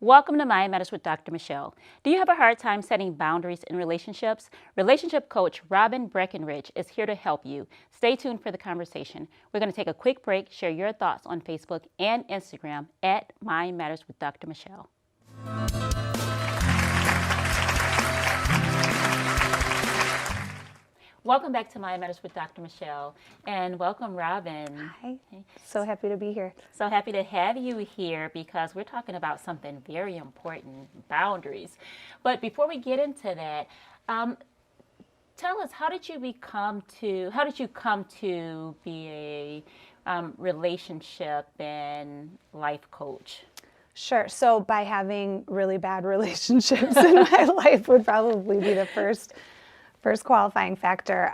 Welcome to Mind Matters with Dr. Michelle. Do you have a hard time setting boundaries in relationships? Relationship coach Robin Breckenridge is here to help you. Stay tuned for the conversation. We're going to take a quick break, share your thoughts on Facebook and Instagram at Mind Matters with Dr. Michelle. Welcome back to Mind Matters with Dr. Michelle, and welcome, Robin. Hi. So happy to be here. So happy to have you here because we're talking about something very important, boundaries. But before we get into that, tell us, how did you come to be a relationship and life coach? Sure. So by having really bad relationships in my life would probably be the first qualifying factor.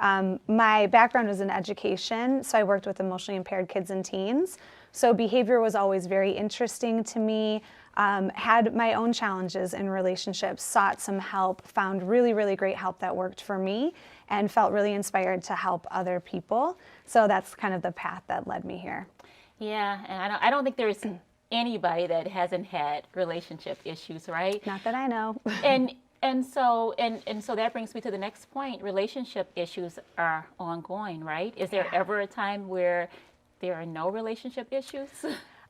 My background was in education, so I worked with emotionally impaired kids and teens. So behavior was always very interesting to me. Had my own challenges in relationships, sought some help, found really, really great help that worked for me, and felt really inspired to help other people. So that's kind of the path that led me here. Yeah, and I don't think there's anybody that hasn't had relationship issues, right? Not that I know. And so that brings me to the next point. Relationship issues are ongoing, right? Is there ever a time where there are no relationship issues?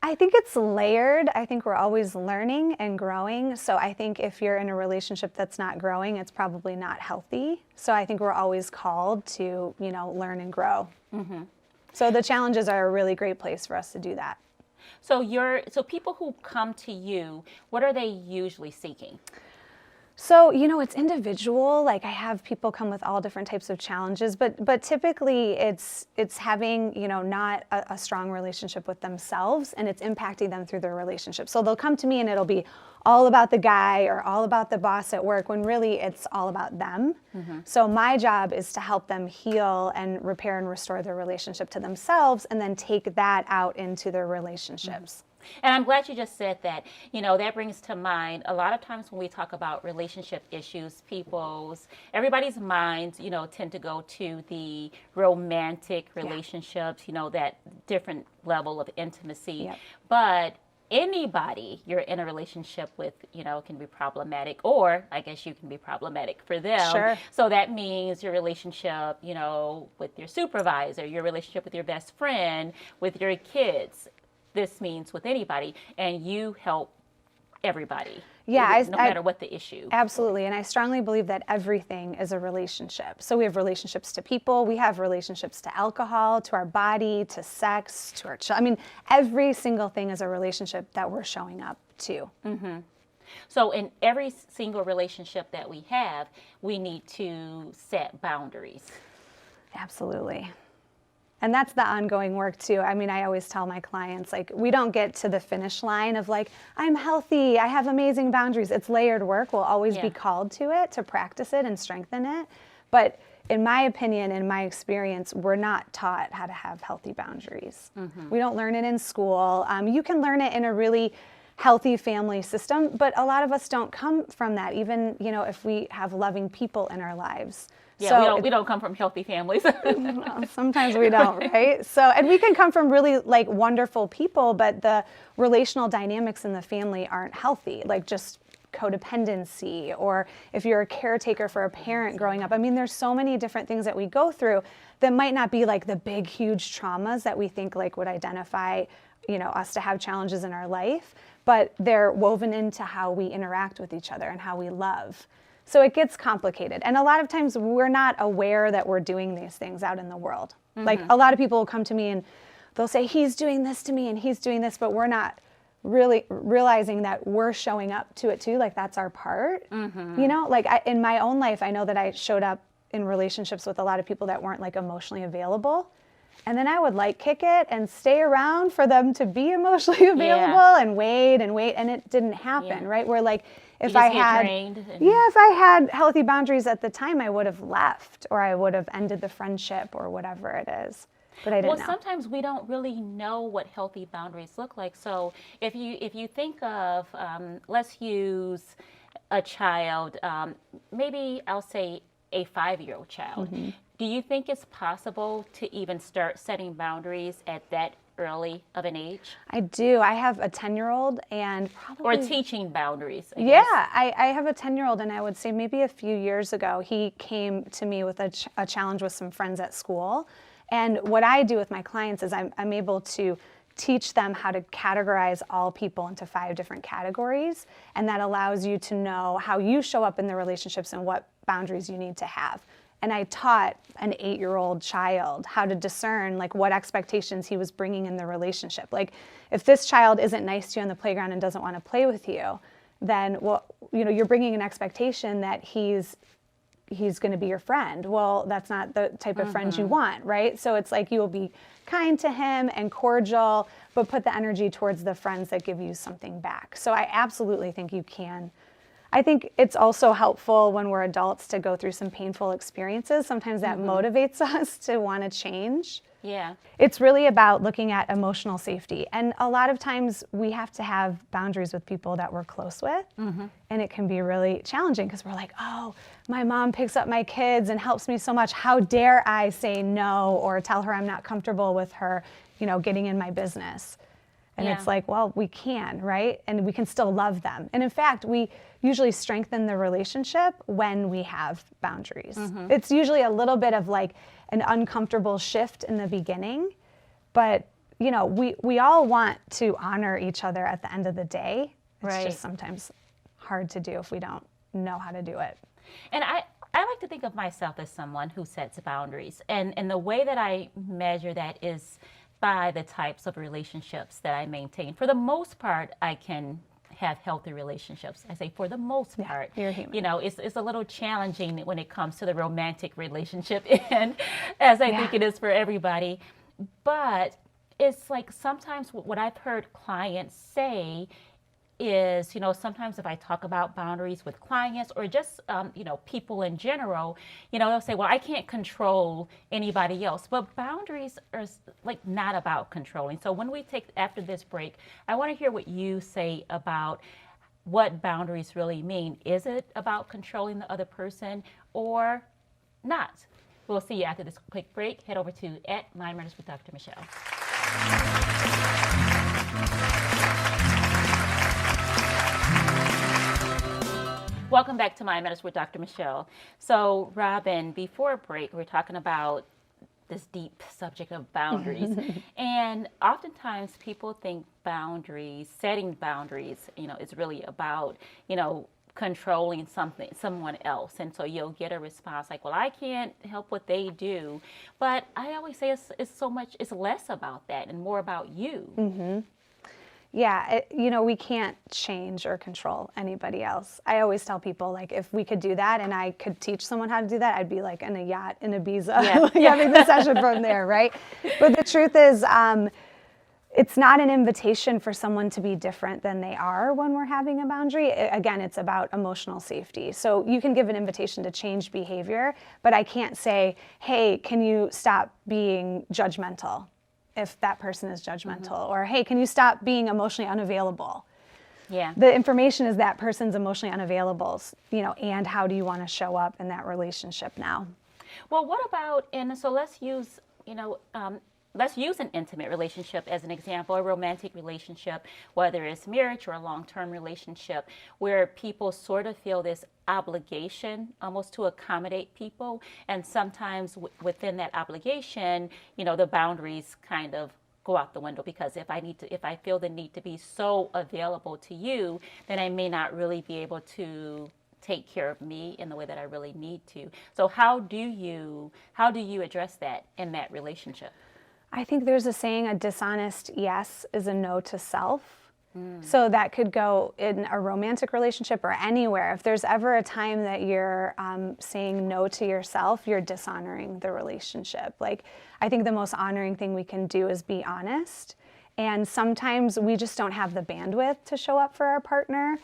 I think it's layered. I think we're always learning and growing. So I think if you're in a relationship that's not growing, it's probably not healthy. So I think we're always called to, learn and grow. Mm-hmm. So the challenges are a really great place for us to do that. So people who come to you, what are they usually seeking? So, it's individual. Like I have people come with all different types of challenges, but typically it's having, not a strong relationship with themselves, and it's impacting them through their relationship. So they'll come to me and it'll be all about the guy or all about the boss at work, when really it's all about them. Mm-hmm. So my job is to help them heal and repair and restore their relationship to themselves, and then take that out into their relationships. Mm-hmm. And I'm glad you just said that. That brings to mind, a lot of times when we talk about relationship issues, everybody's minds, tend to go to the romantic relationships, that different level of intimacy. Yep. But anybody you're in a relationship with, can be problematic, or I guess you can be problematic for them. Sure. So that means your relationship, with your supervisor, your relationship with your best friend, with your kids. This means with anybody, and you help everybody. Yeah, no matter what the issue. Absolutely, and I strongly believe that everything is a relationship. So we have relationships to people, we have relationships to alcohol, to our body, to sex, to our children. Every single thing is a relationship that we're showing up to. Mm-hmm. So in every single relationship that we have, we need to set boundaries. Absolutely. And that's the ongoing work too. I always tell my clients, we don't get to the finish line of I'm healthy, I have amazing boundaries. It's layered work. We'll always be called to it, to practice it and strengthen it. But in my opinion, in my experience, we're not taught how to have healthy boundaries. Mm-hmm. We don't learn it in school. You can learn it in a really healthy family system, but a lot of us don't come from that, even, if we have loving people in our lives. Yeah, so we don't come from healthy families. Well, sometimes we don't, right? So, and we can come from really wonderful people, but the relational dynamics in the family aren't healthy, just codependency, or if you're a caretaker for a parent growing up. There's so many different things that we go through that might not be the big, huge traumas that we think would identify, us to have challenges in our life, but they're woven into how we interact with each other and how we love. So it gets complicated. And a lot of times we're not aware that we're doing these things out in the world. Mm-hmm. A lot of people will come to me and they'll say, he's doing this to me and he's doing this, but we're not really realizing that we're showing up to it too. That's our part. Mm-hmm. In my own life, I know that I showed up in relationships with a lot of people that weren't emotionally available. And then I would kick it and stay around for them to be emotionally available and wait. And it didn't happen, right? Where if I had healthy boundaries at the time, I would have left, or I would have ended the friendship, or whatever it is. But I didn't know. Sometimes we don't really know what healthy boundaries look like. So if you think of, let's use a child, maybe I'll say a 5-year-old child. Mm-hmm. Do you think it's possible to even start setting boundaries at that early of an age? I do. I have a 10-year-old and Or probably... teaching boundaries, I Yeah, guess. I have a 10-year-old, and I would say maybe a few years ago, he came to me with a challenge with some friends at school. And what I do with my clients is I'm able to teach them how to categorize all people into 5 different categories. And that allows you to know how you show up in the relationships and what boundaries you need to have. And I taught an 8-year-old child how to discern like what expectations he was bringing in the relationship. Like if this child isn't nice to you on the playground and doesn't want to play with you, then you're bringing an expectation that he's going to be your friend. Well, that's not the type of friend you want, right? So it's like you will be kind to him and cordial, but put the energy towards the friends that give you something back. So I absolutely think you can. I think it's also helpful when we're adults to go through some painful experiences. Sometimes that motivates us to want to change. Yeah. It's really about looking at emotional safety. And a lot of times we have to have boundaries with people that we're close with. And it can be really challenging because we're like, oh, my mom picks up my kids and helps me so much. How dare I say no or tell her I'm not comfortable with her, getting in my business? And Yeah. it's like, well, we can, right? And we can still love them. And in fact, we usually strengthen the relationship when we have boundaries. It's usually a little bit of like an uncomfortable shift in the beginning, but we all want to honor each other at the end of the day. It's Right. just sometimes hard to do if we don't know how to do it. And I like to think of myself as someone who sets boundaries. And the way that I measure that is by the types of relationships that I maintain. For the most part, I can have healthy relationships. I say for the most part. You're human. It's a little challenging when it comes to the romantic relationship, and as I think it is for everybody. But it's like sometimes what I've heard clients say is, sometimes if I talk about boundaries with clients or just, people in general, they'll say, well, I can't control anybody else. But boundaries are like not about controlling. So when we take after this break, I want to hear what you say about what boundaries really mean. Is it about controlling the other person or not? We'll see you after this quick break. Head over to @Mind Matters with Dr. Michelle. Welcome back to Mind Matters with Dr. Michelle. So, Robin, before break, we're talking about this deep subject of boundaries. And oftentimes people think setting boundaries, is really about, controlling someone else. And so you'll get a response like, well, I can't help what they do. But I always say it's less about that and more about you. Yeah, we can't change or control anybody else. I always tell people, like, if we could do that and I could teach someone how to do that, I'd be like in a yacht in Ibiza, having the session from there, right? But the truth is, it's not an invitation for someone to be different than they are when we're having a boundary. Again, it's about emotional safety. So you can give an invitation to change behavior, but I can't say, hey, can you stop being judgmental? If that person is judgmental, or hey, can you stop being emotionally unavailable? Yeah. The information is that person's emotionally unavailable, and how do you want to show up in that relationship now? Well, what about, and so let's use an intimate relationship as an example, a romantic relationship, whether it's marriage or a long-term relationship, where people sort of feel this obligation almost to accommodate people. And sometimes within that obligation, the boundaries kind of go out the window, because if I feel the need to be so available to you, then I may not really be able to take care of me in the way that I really need to. So how do you address that in that relationship? I think there's a saying, a dishonest yes is a no to self. So that could go in a romantic relationship or anywhere. If there's ever a time that you're saying no to yourself, you're dishonoring the relationship. Like, I think the most honoring thing we can do is be honest. And sometimes we just don't have the bandwidth to show up for our partner.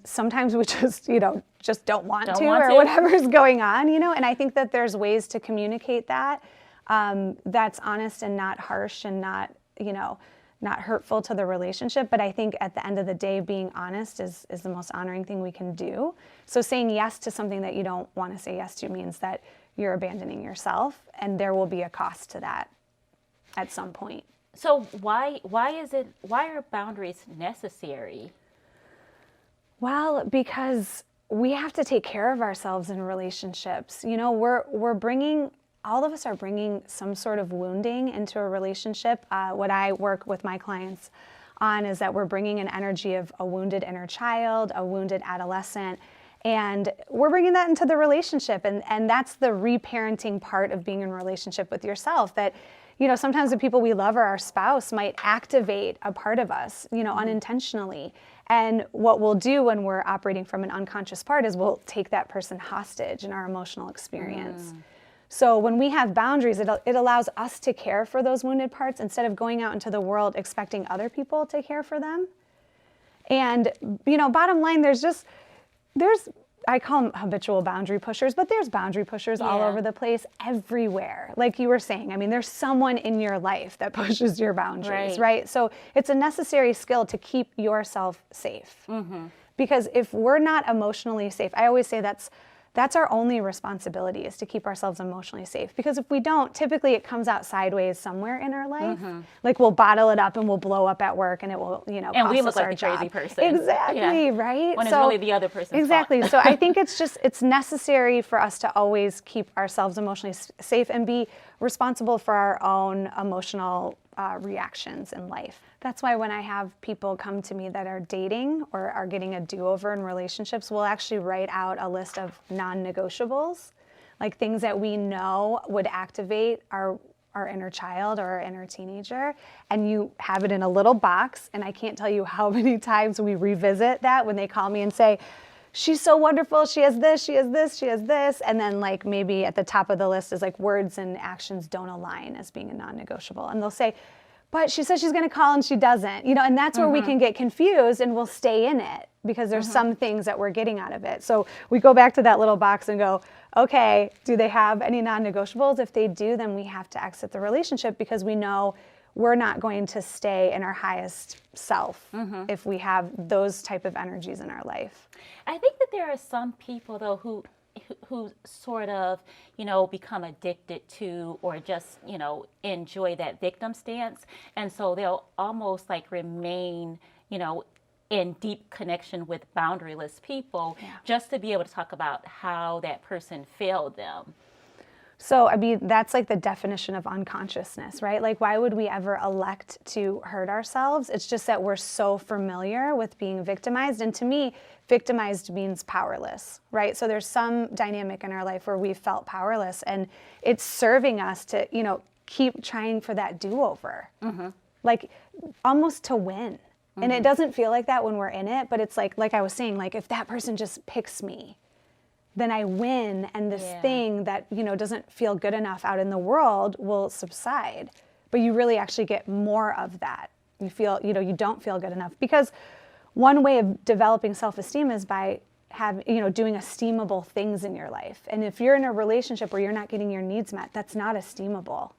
Sometimes we just don't want to, or whatever's going on, And I think that there's ways to communicate that. That's honest and not harsh and not hurtful to the relationship. But I think at the end of the day, being honest is the most honoring thing we can do. So saying yes to something that you don't want to say yes to means that you're abandoning yourself, and there will be a cost to that at some point. So why are boundaries necessary? Well, because we have to take care of ourselves in relationships. You know, we're bringing, all of us are bringing some sort of wounding into a relationship. What I work with my clients on is that we're bringing an energy of a wounded inner child, a wounded adolescent, and we're bringing that into the relationship. And that's the reparenting part of being in a relationship with yourself, that, you know, sometimes the people we love or our spouse might activate a part of us, you know, unintentionally. And what we'll do when we're operating from an unconscious part is we'll take that person hostage in our emotional experience. So when we have boundaries, it allows us to care for those wounded parts instead of going out into the world expecting other people to care for them. And, you know, bottom line, there's, I call them habitual boundary pushers, but there's boundary pushers all over the place, everywhere. Like you were saying, I mean, there's someone in your life that pushes your boundaries, right? So it's a necessary skill to keep yourself safe. Because if we're not emotionally safe, I always say that's our only responsibility, is to keep ourselves emotionally safe. Because if we don't, typically it comes out sideways somewhere in our life. Like we'll bottle it up and we'll blow up at work, and it will, you know, And cost we look us like our the job. crazy person. Exactly, right? When it's really the other person's Exactly. fault. So I think it's necessary for us to always keep ourselves emotionally safe and be responsible for our own emotional reactions in life. That's why when I have people come to me that are dating or are getting a do-over in relationships, we'll actually write out a list of non-negotiables, like things that we know would activate our inner child or our inner teenager, and you have it in a little box. And I can't tell you how many times we revisit that when they call me and say, she's so wonderful, she has this, she has this, she has this. And then like maybe at the top of the list is like words and actions don't align as being a non-negotiable. And they'll say, but she says she's going to call and she doesn't, you know, and that's where we can get confused, and we'll stay in it because there's some things that we're getting out of it. So we go back to that little box and go, okay, do they have any non-negotiables? If they do, then we have to exit the relationship, because we know we're not going to stay in our highest self if we have those type of energies in our life. I think that there are some people, though, who sort of, you know, become addicted to, or just, you know, enjoy that victim stance. And so they'll almost like remain, you know, in deep connection with boundaryless people, just to be able to talk about how that person failed them. So, I mean, that's like the definition of unconsciousness, right? Like, why would we ever elect to hurt ourselves? It's just that we're so familiar with being victimized. And to me, victimized means powerless, right? So there's some dynamic in our life where we felt powerless, and it's serving us to, you know, keep trying for that do-over, like almost to win. And it doesn't feel like that when we're in it, but it's like I was saying, like if that person just picks me, then I win, and this thing that, you know, doesn't feel good enough out in the world will subside. But you really actually get more of that. You feel, you know, you don't feel good enough, because one way of developing self-esteem is by doing esteemable things in your life. And if you're in a relationship where you're not getting your needs met, that's not esteemable.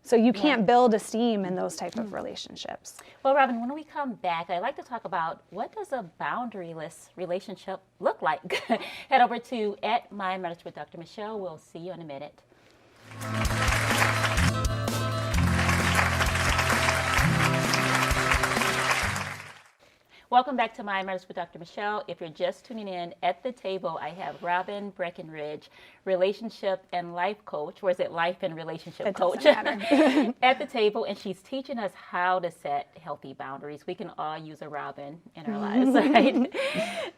So you can't build esteem in those type of relationships. Well, Robin, when we come back, I'd like to talk about, what does a boundaryless relationship look like? Head over to @MyMarriage with Dr. Michelle. We'll see you in a minute. Welcome back to My Marriage with Dr. Michelle. If you're just tuning in, at the table, I have Robin Breckenridge, relationship and life coach, or is it life and relationship coach? At the table, and she's teaching us how to set healthy boundaries. We can all use a Robin in our lives, right?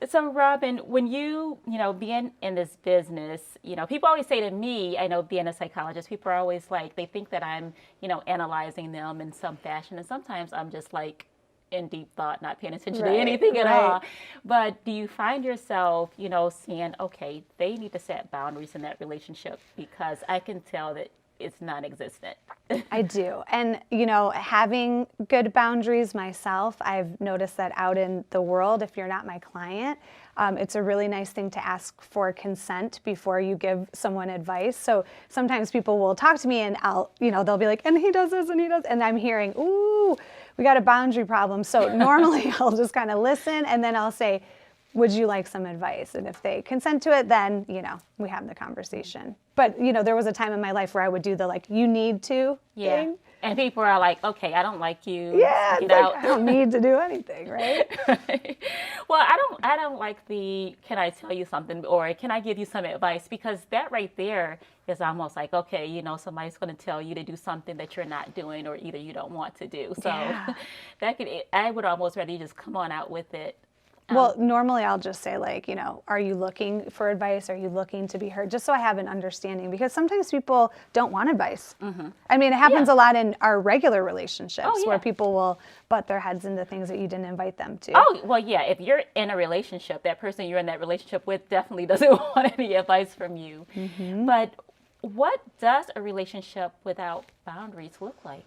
So, Robin, when you being in this business, people always say to me, I know being a psychologist, people are always like, they think that I'm, analyzing them in some fashion, and sometimes I'm just like, in deep thought, not paying attention to anything at all. But do you find yourself, saying, okay, they need to set boundaries in that relationship, because I can tell that it's non-existent? I do. And, having good boundaries myself, I've noticed that out in the world, if you're not my client, it's a really nice thing to ask for consent before you give someone advice. So sometimes people will talk to me and they'll be like, and he does this and he does, and I'm hearing, ooh, we got a boundary problem. So normally I'll just kind of listen, and then I'll say, would you like some advice? And if they consent to it, then, we have the conversation. But, there was a time in my life where I would do the, like, you need to thing. And people are like, okay, I don't like you. Yeah, Get it's like, out. I don't need to do anything, right? Right. Well, I don't like the can I tell you something or can I give you some advice, because that right there is almost like, okay, somebody's going to tell you to do something that you're not doing or either you don't want to do. So Yeah. I would almost rather you just come on out with it. Well, normally I'll just say like, are you looking for advice? Are you looking to be heard? Just so I have an understanding, because sometimes people don't want advice. I mean, it happens a lot in our regular relationships where people will butt their heads into things that you didn't invite them to. Oh, well, yeah, if you're in a relationship, that person you're in that relationship with definitely doesn't want any advice from you. But what does a relationship without boundaries look like?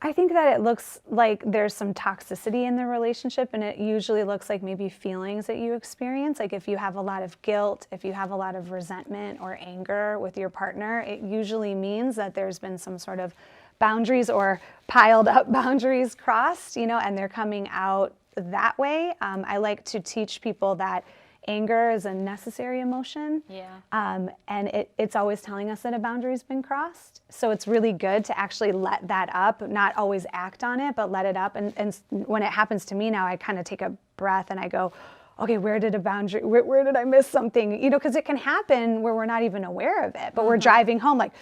I think that it looks like there's some toxicity in the relationship, and it usually looks like maybe feelings that you experience. Like if you have a lot of guilt, if you have a lot of resentment or anger with your partner, it usually means that there's been some sort of boundaries or piled up boundaries crossed, and they're coming out that way. I like to teach people that anger is a necessary emotion. Yeah. And it's always telling us that a boundary's been crossed. So it's really good to actually let that up, not always act on it, but let it up. And when it happens to me now, I kind of take a breath and I go, okay, where did where did I miss something? Because it can happen where we're not even aware of it, but we're driving home like,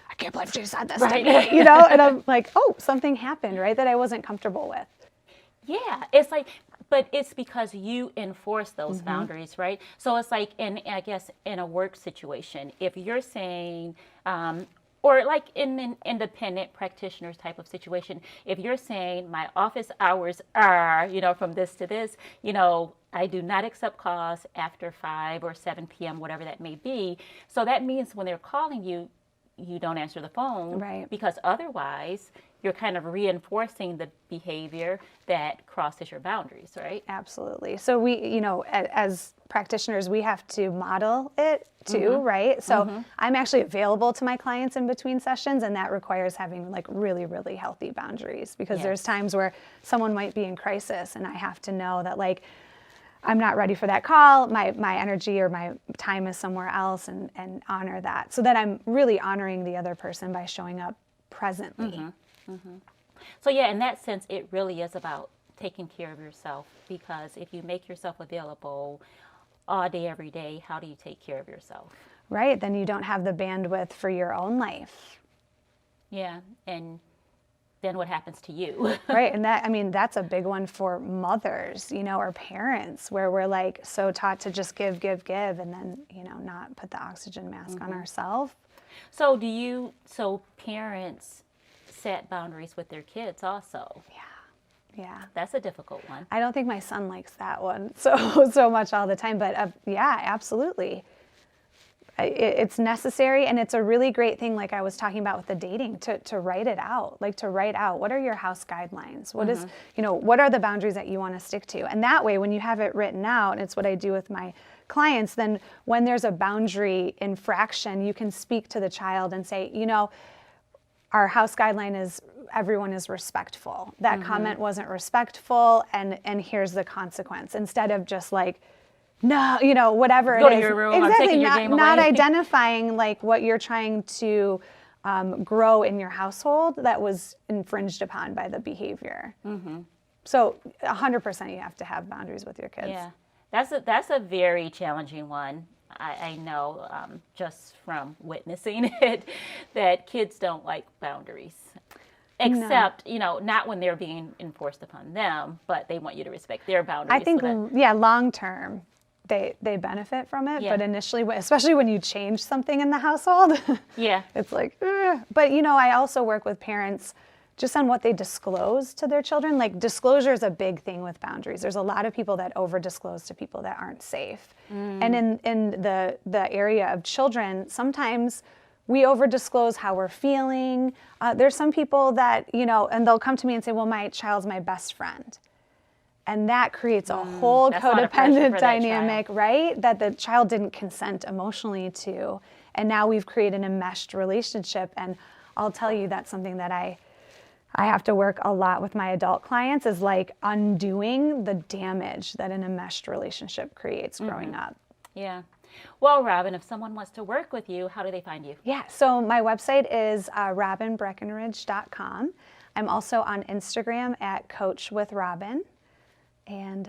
I can't believe she said this to me, and I'm like, oh, something happened, right, that I wasn't comfortable with. Yeah, it's like, but it's because you enforce those boundaries, right? So it's like, I guess in a work situation, if you're saying, or like in an independent practitioners type of situation, if you're saying my office hours are, from this to this, I do not accept calls after 5 or 7 p.m., whatever that may be. So that means when they're calling you, you don't answer the phone, Right. because otherwise you're kind of reinforcing the behavior that crosses your boundaries, right? Absolutely. So we, as practitioners, we have to model it too, right? So I'm actually available to my clients in between sessions, and that requires having like really, really healthy boundaries, because there's times where someone might be in crisis and I have to know that like, I'm not ready for that call, my energy or my time is somewhere else, and honor that. So that I'm really honoring the other person by showing up presently. So yeah, in that sense, it really is about taking care of yourself, because if you make yourself available all day, every day, how do you take care of yourself? Right, then you don't have the bandwidth for your own life. Yeah, and then what happens to you? Right, and that's a big one for mothers, or parents, where we're like so taught to just give, and then, not put the oxygen mask on ourselves. So so parents set boundaries with their kids also? Yeah. That's a difficult one. I don't think my son likes that one so much all the time, but yeah, absolutely. It's necessary, and it's a really great thing, like I was talking about with the dating, to write it out, like to write out what are your house guidelines, what is, what are the boundaries that you want to stick to, and that way when you have it written out, and it's what I do with my clients, then when there's a boundary infraction, you can speak to the child and say, our house guideline is everyone is respectful. That comment wasn't respectful, and here's the consequence, instead of just like, no, whatever Go it to is. your room, exactly, I'm taking your game not away. identifying like what you're trying to grow in your household that was infringed upon by the behavior. So 100% you have to have boundaries with your kids. Yeah, that's a very challenging one. I know just from witnessing it that kids don't like boundaries. Except, not when they're being enforced upon them, but they want you to respect their boundaries. I think, long term, they benefit from it. Yeah. But initially, especially when you change something in the household, it's like, ugh. But, I also work with parents just on what they disclose to their children. Like disclosure is a big thing with boundaries. There's a lot of people that over disclose to people that aren't safe. And in the area of children, sometimes we over disclose how we're feeling. There's some people that, and they'll come to me and say, well, my child's my best friend. And that creates a whole codependent dynamic, right? That the child didn't consent emotionally to. And now we've created a enmeshed relationship. And I'll tell you, that's something that I have to work a lot with my adult clients, is like undoing the damage that an enmeshed relationship creates growing up. Yeah. Well, Robin, if someone wants to work with you, how do they find you? Yeah, so my website is robinbreckenridge.com. I'm also on Instagram at Coach with Robin. And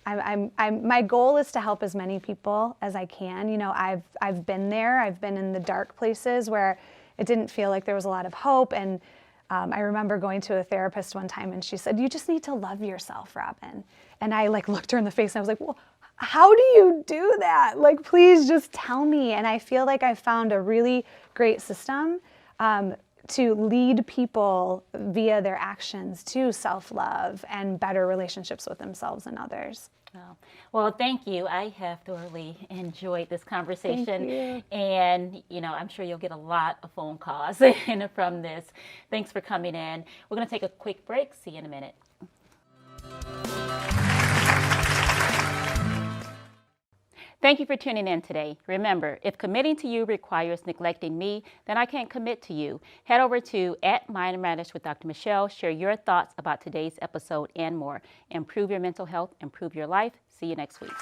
my goal is to help as many people as I can. You know, I've been there. I've been in the dark places where it didn't feel like there was a lot of hope. And I remember going to a therapist one time, and she said, "You just need to love yourself, Robin." And I like looked her in the face, and I was like, "Well, how do you do that? Like, please just tell me." And I feel like I found a really great system to lead people via their actions to self-love and better relationships with themselves and others. Oh, well, thank you. I have thoroughly enjoyed this conversation. Thank you. And, I'm sure you'll get a lot of phone calls from this. Thanks for coming in. We're going to take a quick break. See you in a minute. Thank you for tuning in today. Remember, if committing to you requires neglecting me, then I can't commit to you. Head over to @Mind with Dr. Michelle. Share your thoughts about today's episode and more. Improve your mental health, improve your life. See you next week.